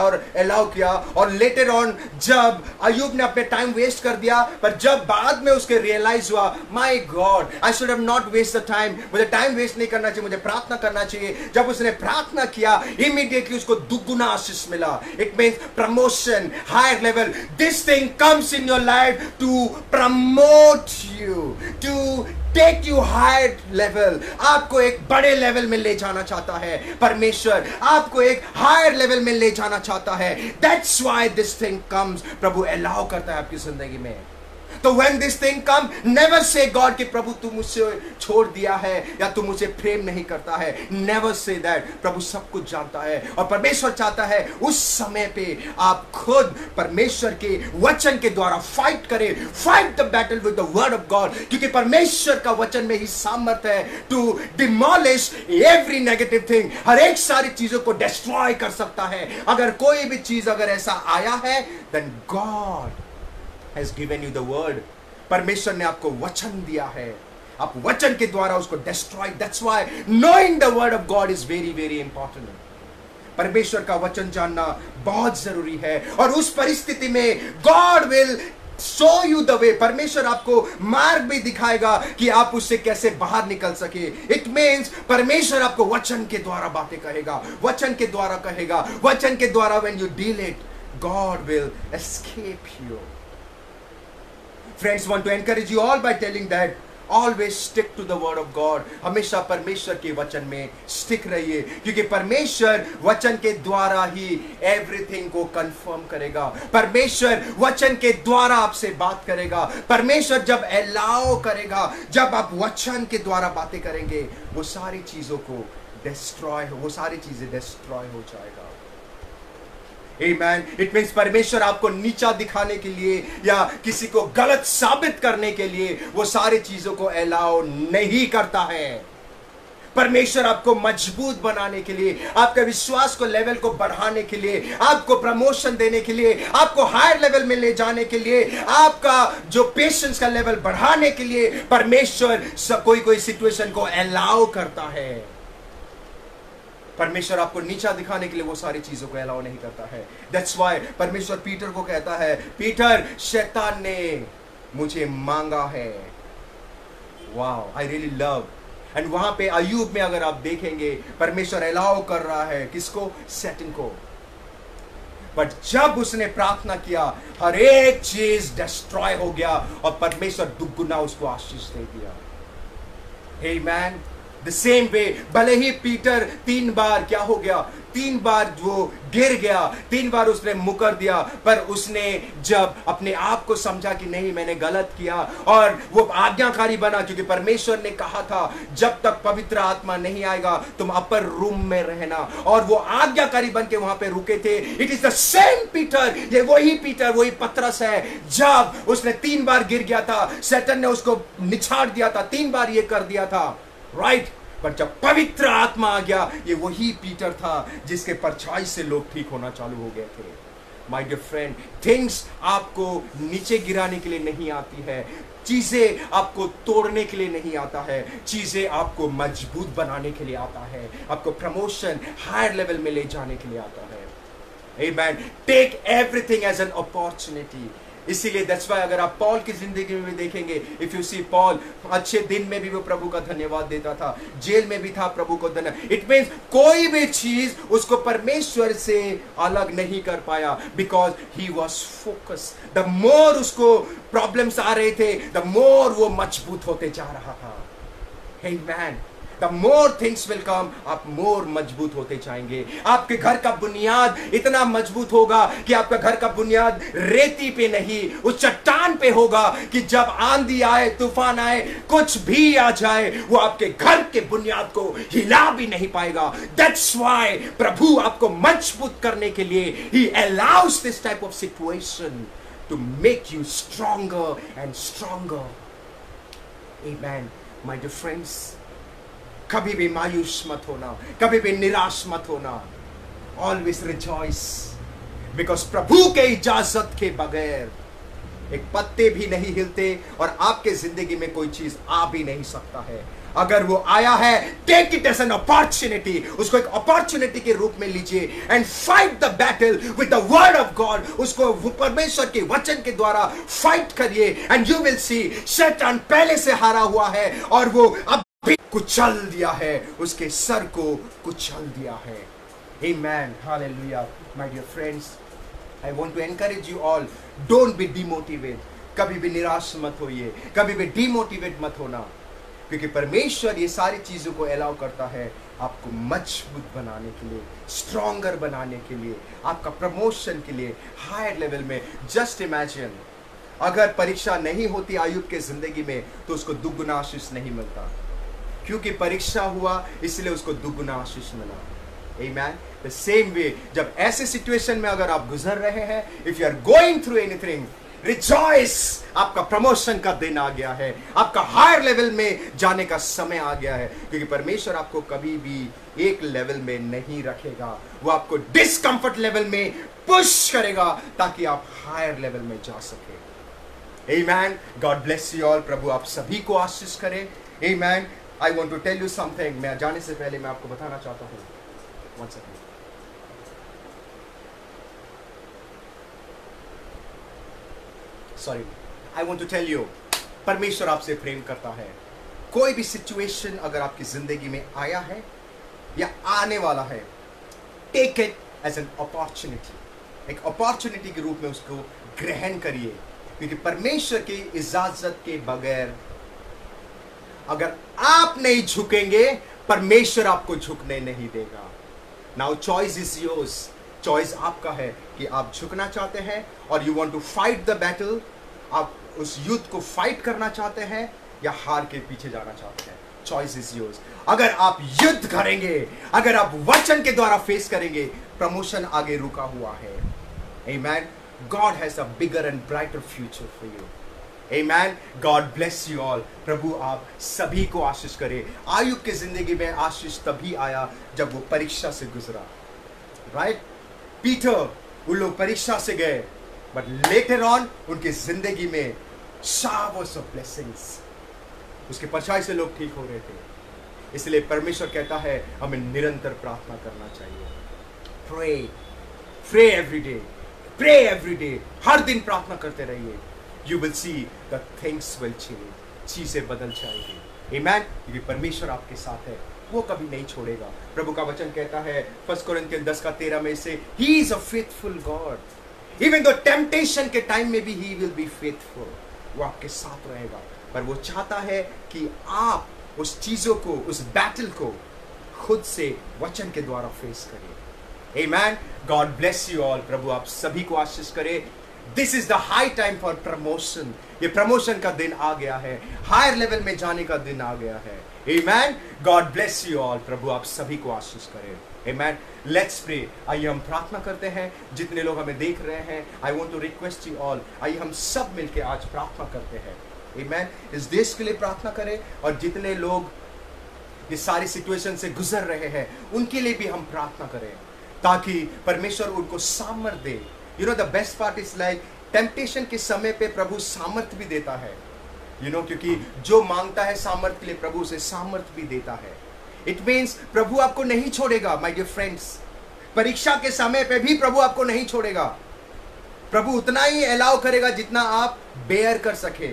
और अलाउ किया, और लेटर ऑन जब अय्यूब ने अपने टाइम वेस्ट कर दिया, पर जब बाद में उसके रियलाइज हुआ, my God I should have not waste the time, मुझे टाइम वेस्ट नहीं करना चाहिए, मुझे प्रार्थना करना चाहिए। जब उसने प्रार्थना किया, इमीडिएटली उसको दुगुना आशीष मिला। It means promotion, higher level. This thing comes in your life to promote you, to take you higher level। आपको एक बड़े लेवल में ले जाना चाहता है परमेश्वर, आपको एक हायर लेवल में ले जाना चाहता है। That's why this thing comes। Prabhu allow करता है आपकी जिंदगी में। तो when this thing come, never say God कि प्रभु तू मुझसे छोड़ दिया है या तू मुझे प्रेम नहीं करता है। Never say that। प्रभु सब कुछ जानता है, और परमेश्वर चाहता है उस समय पे आप खुद परमेश्वर के वचन के द्वारा फाइट करें। Fight the battle with the word of God, क्योंकि परमेश्वर का वचन में ही सामर्थ्य है to demolish every negative thing. हर एक सारी चीजों को डिस्ट्रॉय कर सकता है। अगर कोई भी चीज अगर ऐसा आया है, then God has given you the word। परमेश्वर ने आपको वचन दिया है, आप वचन के द्वारा उसको destroy. That's why knowing the word of God is very very important। परमेश्वर का वचन जानना बहुत जरूरी है, और उस परिस्थिति में God will show you the way। परमेश्वर आपको मार्ग भी दिखाएगा कि आप उससे कैसे बाहर निकल सके। इट मीन्स परमेश्वर आपको वचन के द्वारा बातें कहेगा, वचन के द्वारा कहेगा, वचन के द्वारा when you deal it, God will escape you। Friends, want to encourage you all by telling that always stick to the word of God। हमेशा परमेश्वर के वचन में स्टिक रहिए, क्योंकि परमेश्वर वचन के द्वारा ही एवरीथिंग को कंफर्म करेगा। परमेश्वर वचन के द्वारा आपसे बात करेगा। परमेश्वर जब अलाउ करेगा, जब आप वचन के द्वारा बातें करेंगे, वो सारी चीजों को डिस्ट्रॉय, वो सारी चीजें डिस्ट्रॉय हो जाएगा। Amen। It means परमेश्वर आपको नीचा दिखाने के लिए या किसी को गलत साबित करने के लिए वो सारी चीजों को अलाउ नहीं करता है। परमेश्वर आपको मजबूत बनाने के लिए, आपके विश्वास को लेवल को बढ़ाने के लिए, आपको प्रमोशन देने के लिए, आपको हायर लेवल में ले जाने के लिए, आपका जो पेशेंस का लेवल बढ़ाने के लिए परमेश्वर कोई सिचुएशन को अलाउ करता है। परमेश्वर आपको नीचा दिखाने के लिए वो सारी चीजों को अलाउ नहीं करता है। दैट्स व्हाई परमेश्वर पीटर को कहता है, पीटर शैतान ने मुझे मांगा है। Wow, I really love. And वहां पे अय्यूब में अगर आप देखेंगे, परमेश्वर अलाउ कर रहा है किसको? सैटन को। बट जब उसने प्रार्थना किया, हर एक चीज डिस्ट्रॉय हो गया और परमेश्वर दुगुना उसको आशीष दे दिया। आमेन। द सेम वे, भले ही पीटर 3 बार क्या हो गया, 3 बार वो गिर गया, 3 बार उसने मुकर दिया, पर उसने जब अपने आप को समझा कि नहीं मैंने गलत किया, और वो आज्ञाकारी बना, क्योंकि परमेश्वर ने कहा था जब तक पवित्र आत्मा नहीं आएगा तुम अपर रूम में रहना, और वो आज्ञाकारी बन के वहां पे रुके थे। It is the same Peter, ये वही पीटर, वही पतरस है। जब उसने 3 बार गिर गया था, शैतान ने उसको निछाड़ दिया था, 3 बार ये कर दिया था, राइट। पर जब पवित्र आत्मा आ गया, ये वही पीटर था जिसके परछाई से लोग ठीक होना चालू हो गए थे। माय डियर फ्रेंड, थिंग्स आपको नीचे गिराने के लिए नहीं आती है, चीजें आपको तोड़ने के लिए नहीं आता है, चीजें आपको मजबूत बनाने के लिए आता है, आपको प्रमोशन हायर लेवल में ले जाने के लिए आता है। Amen। Take everything as an opportunity। इसीलिए दैट्स व्हाई अगर आप पॉल की जिंदगी में भी देखेंगे, इफ यू सी पॉल, अच्छे दिन में भी वो प्रभु का धन्यवाद देता था, जेल में भी था प्रभु को धन्यवाद। इट मींस कोई भी चीज उसको परमेश्वर से अलग नहीं कर पाया, because he was focus. The more उसको प्रॉब्लम्स आ रहे थे, द मोर वो मजबूत होते जा रहा था। आमेन। The more things will come, आप मोर मजबूत होते जाएंगे। आपके घर का बुनियाद इतना मजबूत होगा कि आपका घर का बुनियाद रेती पे नहीं, उस चट्टान पे होगा कि जब आंधी आए, तूफान आए, कुछ भी आ जाए, वो आपके घर के बुनियाद को हिला भी नहीं पाएगा। That's why प्रभु आपको मजबूत करने के लिए He allows this type of situation to make you stronger and stronger. Amen. My dear friends, कभी भी मायूस मत होना, कभी भी निराश मत होना। ऑलवेज रिजॉइस, बिकॉज प्रभु के इजाजत के बगैर एक पत्ते भी नहीं हिलते और आपके जिंदगी में कोई चीज आ भी नहीं सकता है। अगर वो आया है, take it as an opportunity, उसको एक अपॉर्चुनिटी के रूप में लीजिए and fight the battle with the word of God. उसको परमेश्वर के वचन के द्वारा फाइट करिए एंड यू विल सी शैतान पहले से हारा हुआ है और वो अब कुचल दिया है, उसके सर को कुचल दिया है। Amen. Hallelujah. My dear friends, I want to encourage you all, don't be demotivated. कभी भी निराश मत होइए, कभी भी डिमोटिवेट मत होना, क्योंकि परमेश्वर ये सारी चीजों को अलाउ करता है आपको मजबूत बनाने के लिए, स्ट्रॉन्गर बनाने के लिए, आपका प्रमोशन के लिए, हायर लेवल में। जस्ट इमेजिन, अगर परीक्षा नहीं होती आयुब के जिंदगी में तो उसको दुगुना आशीष नहीं मिलता, क्योंकि परीक्षा हुआ इसलिए उसको दुगुना आशीष मिला। Amen. The same way, जब ऐसे सिचुएशन में अगर आप गुजर रहे हैं, if you are going through anything, rejoice, आपका प्रमोशन का दिन आ गया है, आपका हायर लेवल में जाने का समय आ गया है, क्योंकि परमेश्वर आपको कभी भी एक लेवल में नहीं रखेगा, वो आपको डिस्कंफर्ट लेवल में पुश करेगा ताकि आप हायर लेवल में जा सके। Amen. God bless you all. प्रभु आप सभी को आशीष करे। Amen. I want to tell you something. मैं जाने से पहले मैं आपको बताना चाहता हूँ। One second. Sorry. I want to tell you. परमेश्वर आपसे प्रेम करता है। कोई भी सिचुएशन अगर आपकी जिंदगी में आया है या आने वाला है, take it as an opportunity. एक अपॉर्चुनिटी के रूप में उसको ग्रहण करिए, क्योंकि परमेश्वर की इजाजत के बगैर अगर आप नहीं झुकेंगे, परमेश्वर आपको झुकने नहीं देगा। Now choice is yours. Choice आपका है कि आप झुकना चाहते हैं और you want to fight the battle, आप उस युद्ध को फाइट करना चाहते हैं या हार के पीछे जाना चाहते हैं। Choice is yours. अगर आप युद्ध करेंगे, अगर आप वचन के द्वारा फेस करेंगे, प्रमोशन आगे रुका हुआ है। Amen. God has a bigger and brighter future for you. Amen. God bless you all. प्रभु आप सभी को आशीष करे। आयुब की जिंदगी में आशीष तभी आया जब वो परीक्षा से गुजरा। राइट? पीटर, वो लोग परीक्षा से गए, बट लेटर ऑन उनकी जिंदगी में showers of blessings, उसके परछाई से लोग ठीक हो रहे थे। इसलिए परमेश्वर कहता है हमें निरंतर प्रार्थना करना चाहिए। Pray, pray every day, pray every day. हर दिन प्रार्थना करते रहिए। You will see the things will change. चीजें बदल जाएगी। Amen. क्योंकि परमेश्वर आपके साथ है, वो कभी नहीं छोड़ेगा। प्रभु का वचन कहता है 1 कोरिन्थियन 10:13 में से, He is a faithful God. Even though temptation के टाइम में भी He will be faithful. वो आपके साथ रहेगा, पर वो चाहता है कि आप उस चीजों को, उस बैटल को खुद से वचन के द्वारा फेस करिए। Amen. God bless you all. प्रभु आप सभी को आशीष करे। This is the high time for promotion. ये प्रमोशन का दिन आ गया है, हायर लेवल में जाने का दिन आ गया है। Amen. God bless you all. प्रभु आप सभी को आशीष करे। Amen. Let's pray. आइए हम प्रार्थना करते हैं। जितने लोग हमें देख रहे हैं, I want to request you all. आइए हम सब मिलके आज प्रार्थना करते हैं। Amen. इस देश के लिए प्रार्थना करें और जितने लोग इस सारी सिचुएशन से गुजर रहे हैं उनके लिए भी हम प्रार्थना करें, ताकि परमेश्वर उनको सामर्थ दे। You know the best part is like temptation के समय पे प्रभु सामर्थ भी देता है। क्योंकि जो मांगता है सामर्थ के लिए, प्रभु उसे सामर्थ भी देता है। इट मीन्स प्रभु आपको नहीं छोड़ेगा। माय डियर फ्रेंड्स, परीक्षा के समय पे भी प्रभु आपको नहीं छोड़ेगा। प्रभु उतना ही अलाउ करेगा जितना आप बेयर कर सके।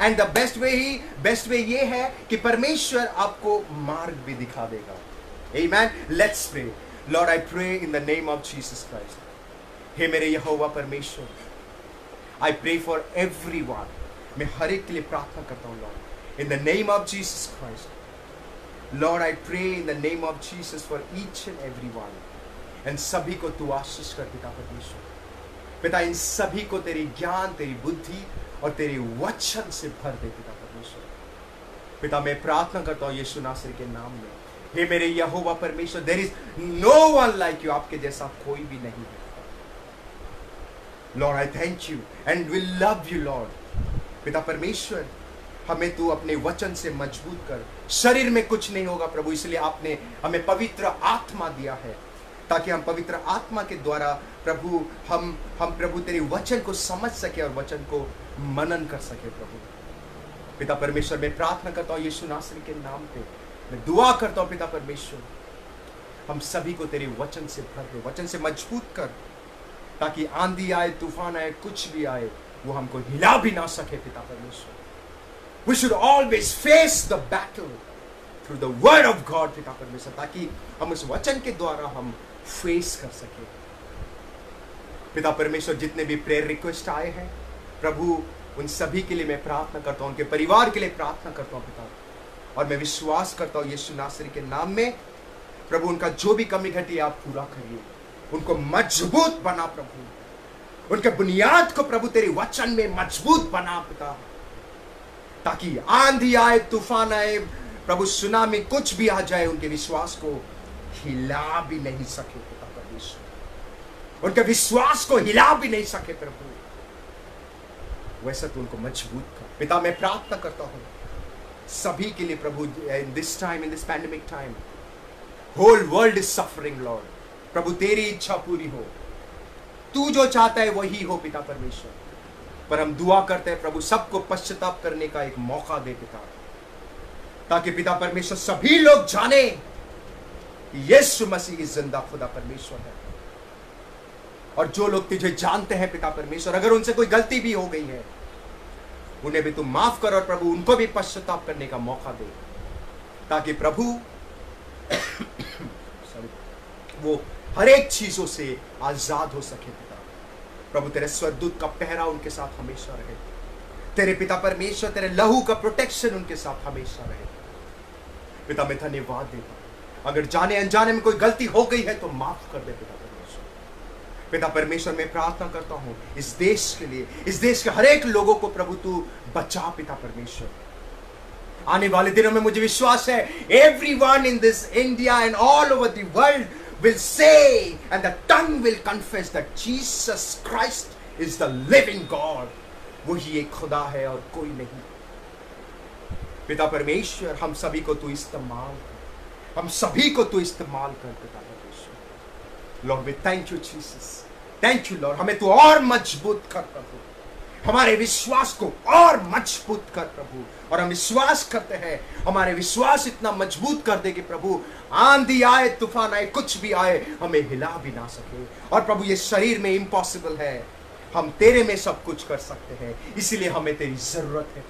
एंड द बेस्ट वे ये है कि परमेश्वर आपको मार्ग भी दिखा देगा। Amen. Let's pray. Lord I pray in the name of Jesus Christ. हे मेरे यहोवा परमेश्वर, आई प्रे फॉर एवरीवन। मैं हर एक के लिए प्रार्थना करता हूं Lord, in the name of Jesus Christ. Lord I pray in the name of Jesus for each and everyone. And सभी को तू आशीष कर पिता परमेश्वर। पिता इन सभी को तेरी ज्ञान, तेरी बुद्धि और तेरे वचन से भर दे पिता परमेश्वर। पिता मैं प्रार्थना करता हूं यीशु नासरी के नाम में। हे मेरे यहोवा परमेश्वर, there is no one like you. आपके जैसा कोई भी नहीं है Lord. I thank you and we love you Lord. पिता परमेश्वर, हमें तू अपने वचन से मजबूत कर। शरीर में कुछ नहीं होगा प्रभु, इसलिए आपने हमें पवित्र आत्मा दिया है ताकि हम पवित्र आत्मा के द्वारा प्रभु हम प्रभु तेरे वचन को समझ सके और वचन को मनन कर सके प्रभु। पिता परमेश्वर मैं प्रार्थना करता हूँ यीशु नासरी के नाम पे। मैं दुआ करता हूँ पिता परमेश्वर, हम सभी को तेरे वचन से भर दे, वचन से मजबूत कर, ताकि आंधी आए, तूफान आए, कुछ भी आए, वो हमको हिला भी ना सके पिता परमेश्वर। We should always face the battle through the word of God पिता परमेश्वर, ताकि हम उस वचन के द्वारा हम फेस कर सके। पिता परमेश्वर, जितने भी प्रेयर रिक्वेस्ट आए हैं प्रभु, उन सभी के लिए मैं प्रार्थना करता हूं, उनके परिवार के लिए प्रार्थना करता हूं पिता। और मैं विश्वास करता हूं यीशु नासरी के नाम में प्रभु, उनका जो भी कमी घटी आप पूरा करिए, उनको मजबूत बना प्रभु, उनके बुनियाद को प्रभु तेरे वचन में मजबूत बना पिता, ताकि आंधी आए, तूफान आए प्रभु, सुनामी कुछ भी आ जाए, उनके विश्वास को हिला भी नहीं सके पिता परमेश्वर, उनके विश्वास को हिला भी नहीं सके प्रभु। वैसा तो उनको मजबूत कर पिता। मैं प्रार्थना करता हूं सभी के लिए प्रभु, in this time, in this pandemic time, whole world is suffering Lord. प्रभु तेरी इच्छा पूरी हो, तू जो चाहता है वही हो पिता परमेश्वर। पर हम दुआ करते हैं प्रभु, सबको पश्चाताप करने का एक मौका दे पिता, ताकि पिता परमेश्वर सभी लोग जाने कि यीशु मसीह जिंदा खुदा परमेश्वर है। और जो लोग तुझे जानते हैं पिता परमेश्वर, अगर उनसे कोई गलती भी हो गई है, उन्हें भी तू माफ कर और प्रभु उनको भी पश्चाताप करने का मौका दे, ताकि प्रभु वो हर एक चीजों से आजाद हो सके पिता। प्रभु तेरे स्वर्गदूत का पहरा उनके साथ हमेशा रहे, तेरे पिता परमेश्वर तेरे लहू का प्रोटेक्शन उनके साथ हमेशा रहे पिता। मैं धन्यवाद देता हूं, अगर जाने अनजाने में कोई गलती हो गई है तो माफ कर दे पिता परमेश्वर। पिता परमेश्वर मैं प्रार्थना करता हूं इस देश के लिए, इस देश के हर एक लोगों को प्रभु तू बचा पिता परमेश्वर। आने वाले दिनों में मुझे विश्वास है everyone in this India and all over the world will say and the tongue will confess that Jesus Christ is the living God। वही एक खुदा है और कोई नहीं। पिता परमेश्वर हम सभी को तू इस्तेमाल कर, हम सभी को तू इस्तेमाल कर पिता परमेश्वर। Lord we thank you Jesus, thank you Lord. हमें तू और मजबूत कर प्रभु, हमारे विश्वास को और मजबूत कर प्रभु। और हम विश्वास करते हैं हमारे विश्वास इतना मजबूत कर दे कि प्रभु आंधी आए, तूफान आए, कुछ भी आए, हमें हिला भी ना सके। और प्रभु ये शरीर में इम्पॉसिबल है, हम तेरे में सब कुछ कर सकते हैं, इसीलिए हमें तेरी जरूरत है,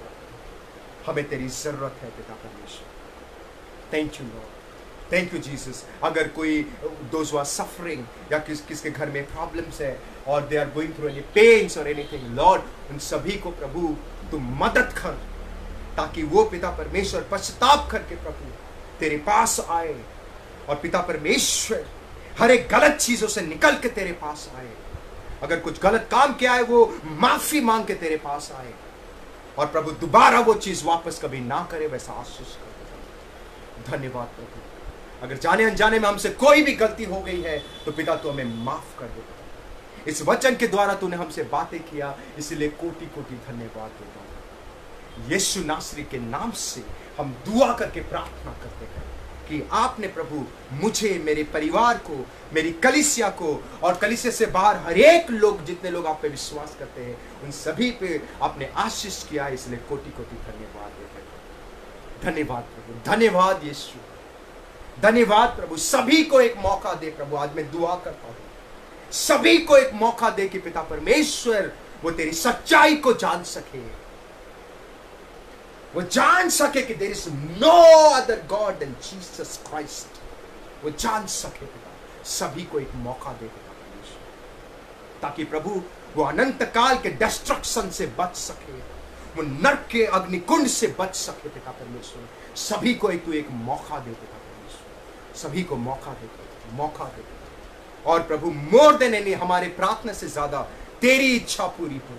हमें तेरी जरूरत है पिता परमेश्वर। Thank you Lord, thank you Jesus. अगर कोई दोज हु आर सफरिंग या किसके घर में प्रॉब्लम्स है और they are going through any pains और एनीथिंग, लॉर्ड उन सभी को प्रभु तू मदद कर, ताकि वो पिता परमेश्वर पश्चाताप करके प्रभु तेरे पास आए और पिता परमेश्वर हर एक गलत चीजों से निकल के तेरे पास आए। अगर कुछ गलत काम किया है वो माफी मांग के तेरे पास आए और प्रभु दोबारा वो चीज वापस कभी ना करे, वैसा आशीष कर। धन्यवाद प्रभु। अगर जाने अनजाने में हमसे कोई भी गलती हो गई है तो पिता तू हमें माफ कर दे। इस वचन के द्वारा तूने हमसे बातें किया, इसलिए कोटि कोटि धन्यवाद देता हूं। यीशु नासरी के नाम से हम दुआ करके प्रार्थना करते हैं कि आपने प्रभु मुझे, मेरे परिवार को, मेरी कलीसिया को और कलीसिया से बाहर हर एक लोग, जितने लोग आप पे विश्वास करते हैं, उन सभी पे आपने आशीष किया, इसलिए कोटि कोटि धन्यवाद देते हैं। धन्यवाद प्रभु, धन्यवाद यीशु, धन्यवाद प्रभु। सभी को एक मौका दे प्रभु। आज मैं दुआ करता हूं सभी को एक मौका दे कि पिता परमेश्वर वो तेरी सच्चाई को जान सके, वो जान सके कि there is no other God than Jesus Christ. वो जान सके पिता, सभी को एक मौका दे पिता परमेश्वर, ताकि प्रभु वो अनंत काल के डिस्ट्रक्शन से बच सके, वो नरक के अग्निकुंड से बच सके पिता परमेश्वर। सभी को तू एक मौका दे पिता परमेश्वर, सभी को मौका दे, मौका दे। और प्रभु मोर देन एनी, हमारे प्रार्थना से ज्यादा तेरी इच्छा पूरी हो,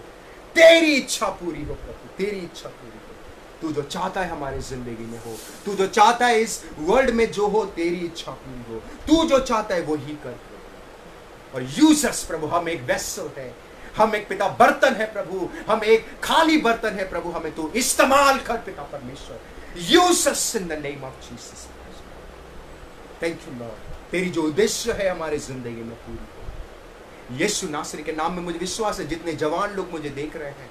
तेरी इच्छा पूरी हो प्रभु, तेरी इच्छा पूरी हो। तू जो चाहता है हमारे जिंदगी में हो, तू जो चाहता है इस वर्ल्ड में जो हो, तेरी इच्छा पूरी हो। तू जो चाहता है वो ही कर प्रभु। और यूज अस प्रभु, हम एक वेसल है, हम एक पिता बर्तन है प्रभु, हम एक खाली बर्तन है प्रभु, हमें तू इस्तेमाल कर पिता परमेश्वर। Use us in the name of Jesus. Thank you Lord, तेरी जो उद्देश्य है हमारे जिंदगी में पूरी हो। यीशु नासरी के नाम में मुझे विश्वास है, जितने जवान लोग मुझे देख रहे हैं,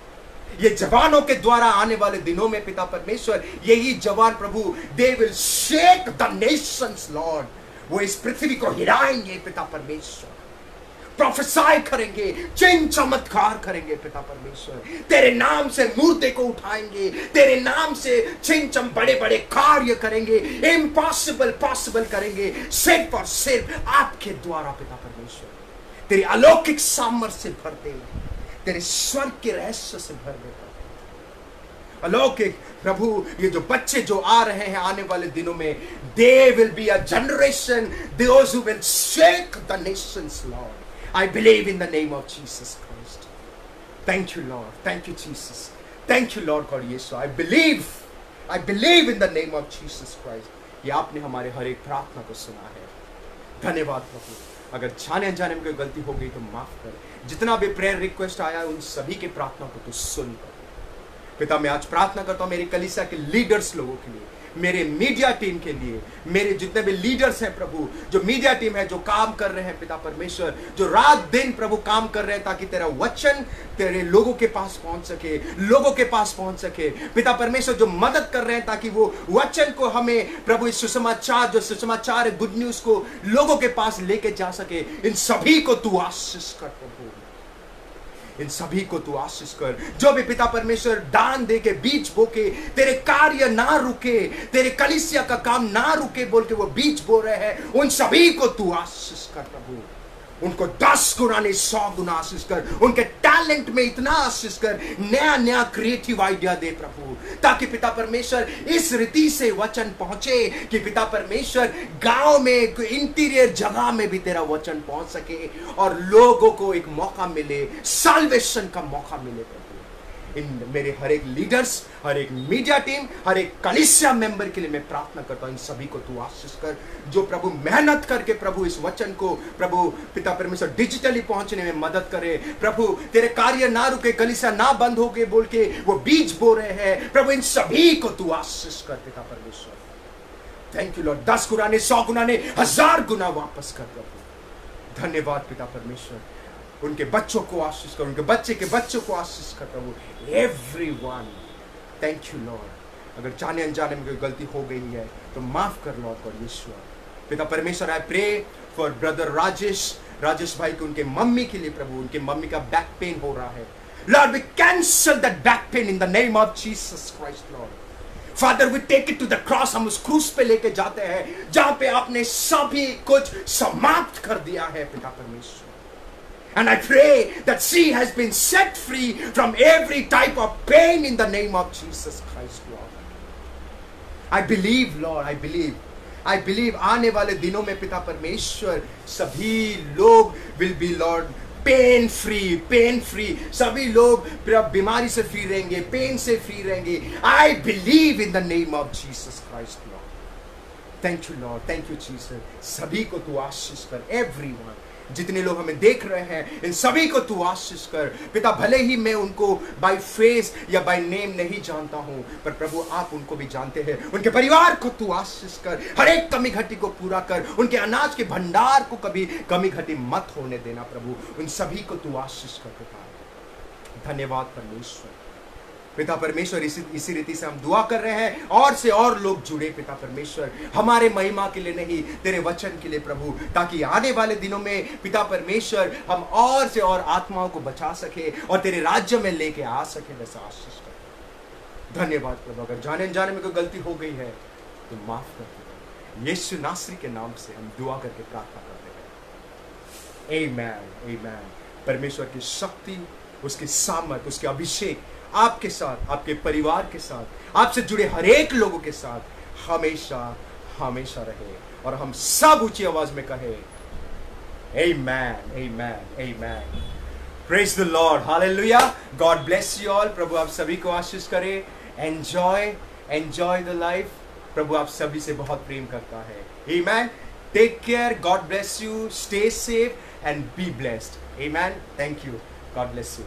ये जवानों के द्वारा आने वाले दिनों में पिता परमेश्वर, यही जवान प्रभु, they will shake the nations Lord. वो इस पृथ्वी को हिलाएंगे पिता परमेश्वर, प्रोफेसाई करेंगे, चिन्ह चमत्कार करेंगे पिता परमेश्वर। तेरे नाम से मुर्दे को उठाएंगे, तेरे नाम से चिन्ह बड़े बड़े कार्य करेंगे, इम्पॉसिबल पॉसिबल करेंगे, सिर्फ और सिर्फ आपके द्वारा पिता परमेश्वर। तेरे अलौकिक सामर्थ्य से भरते, तेरे स्वर्ग के रहस्य से भर देता अलौकिक प्रभु। ये जो बच्चे जो आ रहे हैं आने वाले दिनों में, they will be a generation those who will shake the nations Lord. I believe in the name of Jesus Christ. Thank you Lord, thank you Jesus, thank you Lord God Yesu. I believe in the name of Jesus Christ. ये आपने हमारे हर एक प्रार्थना को सुना है, धन्यवाद प्रभु। अगर जाने अनजाने में कोई गलती हो गई तो माफ कर। जितना भी प्रेयर रिक्वेस्ट आया उन सभी के प्रार्थना को तो सुन कर पिता। मैं आज प्रार्थना करता हूँ मेरी कलीसिया के लीडर्स लोगों के लिए, मेरे मीडिया टीम के लिए, मेरे जितने भी लीडर्स हैं प्रभु, जो मीडिया टीम है, जो काम कर रहे हैं पिता परमेश्वर, जो रात दिन प्रभु काम कर रहे हैं ताकि तेरा वचन तेरे लोगों के पास पहुंच सके, लोगों के पास पहुंच सके पिता परमेश्वर, जो मदद कर रहे हैं ताकि वो वचन को हमें प्रभु, इस सुसमाचार जो सुसमाचार है, गुड न्यूज को लोगों के पास लेके जा सके। इन सभी को तू आशीष कर प्रभु, इन सभी को तू आशीष कर। जो भी पिता परमेश्वर दान दे के बीज बो के, तेरे कार्य ना रुके, तेरे कलीसिया का काम ना रुके बोल के वो बीज बो रहे हैं, उन सभी को तू आशीष कर प्रभु। उनको 10 गुना नहीं 100 गुना आशीष कर, उनके टैलेंट में इतना आशीष कर, नया नया क्रिएटिव आइडिया दे प्रभु, ताकि पिता परमेश्वर इस रीति से वचन पहुंचे कि पिता परमेश्वर गांव में, इंटीरियर जगह में भी तेरा वचन पहुंच सके और लोगों को एक मौका मिले, साल्वेशन का मौका मिले प्रभु। इन मेरे हर एक लीडर्स, हर एक मीडिया टीम, हर एक कलीसिया मेंबर के लिए मैं प्रार्थना करता हूं, इन सभी को तू आशीष कर, जो प्रभु मेहनत करके प्रभु इस वचन को प्रभु पिता परमेश्वर डिजिटली पहुंचने में मदद करे प्रभु। तेरे कार्य ना रुके, कलीसिया ना बंद हो गए बोल के वो बीज बो रहे हैं प्रभु, इन सभी को तू आशीष कर पिता परमेश्वर। थैंक यू लॉर्ड, 10 गुना ने 100 गुना ने 1000 गुना वापस कर प्रभु। धन्यवाद पिता परमेश्वर। उनके बच्चों को आशीष कर, उनके बच्चे के बच्चों को आशीष कर प्रभु, एवरीवन। Thank you Lord. अगर जाने अनजाने में कोई गलती हो गई है तो माफ कर लॉर्ड गॉड यीशु। पिता परमेश्वर, I pray for brother Rajesh भाई को, उनके मम्मी के लिए प्रभु, उनके मम्मी का बैक पेन हो रहा है Lord, we cancel that back pain in the name of Jesus Christ Lord. Father we take it to the cross, हम उस क्रूस पे लेके जाते हैं जहां पे आपने सभी कुछ समाप्त कर दिया है पिता परमेश्वर। And I pray that she has been set free from every type of pain in the name of Jesus Christ, Lord. I believe, Lord, I believe आने वाले दिनों में पिता परमेश्वर सभी लोग will be Lord pain free, सभी लोग बीमारी से फ्री रहेंगे, पेन से फ्री रहेंगे। I believe in the name of Jesus Christ, Lord. Thank you, Lord, thank you, Jesus. सभी को तू आशीष कर, everyone. जितने लोग हमें देख रहे हैं इन सभी को तू आशीष कर पिता। भले ही मैं उनको बाय फेस या बाय नेम नहीं जानता हूं, पर प्रभु आप उनको भी जानते हैं। उनके परिवार को तू आशीष कर, हर एक कमी घटी को पूरा कर, उनके अनाज के भंडार को कभी कमी घटी मत होने देना प्रभु। उन सभी को तू आशीष कर पिता। धन्यवाद परमेश्वर। पिता परमेश्वर, इसी रीति से हम दुआ कर रहे हैं, और से और लोग जुड़े पिता परमेश्वर, हमारे महिमा के लिए नहीं, तेरे वचन के लिए प्रभु, ताकि आने वाले दिनों में पिता परमेश्वर हम और से और आत्माओं को बचा सके और तेरे राज्य में लेके आ सके। वैसा आशीष कर। धन्यवाद प्रभु। अगर जाने अनजाने में कोई गलती हो गई है तो माफ कर दो। यीशु नासरी के नाम से हम दुआ करके प्रार्थना करते हैं। आमीन, आमीन। परमेश्वर की शक्ति, उसकी सामर्थ, उसके अभिषेक आपके साथ, आपके परिवार के साथ, आपसे जुड़े हर एक लोगों के साथ हमेशा हमेशा रहे, और हम सब ऊंची आवाज में कहे amen, amen, amen. Praise the Lord, hallelujah. God bless you all. प्रभु आप सभी को आशीष करे। Enjoy the life. प्रभु आप सभी से बहुत प्रेम करता है। Amen. Take care. God bless you. Stay safe and be blessed. Amen. Thank you. God bless you.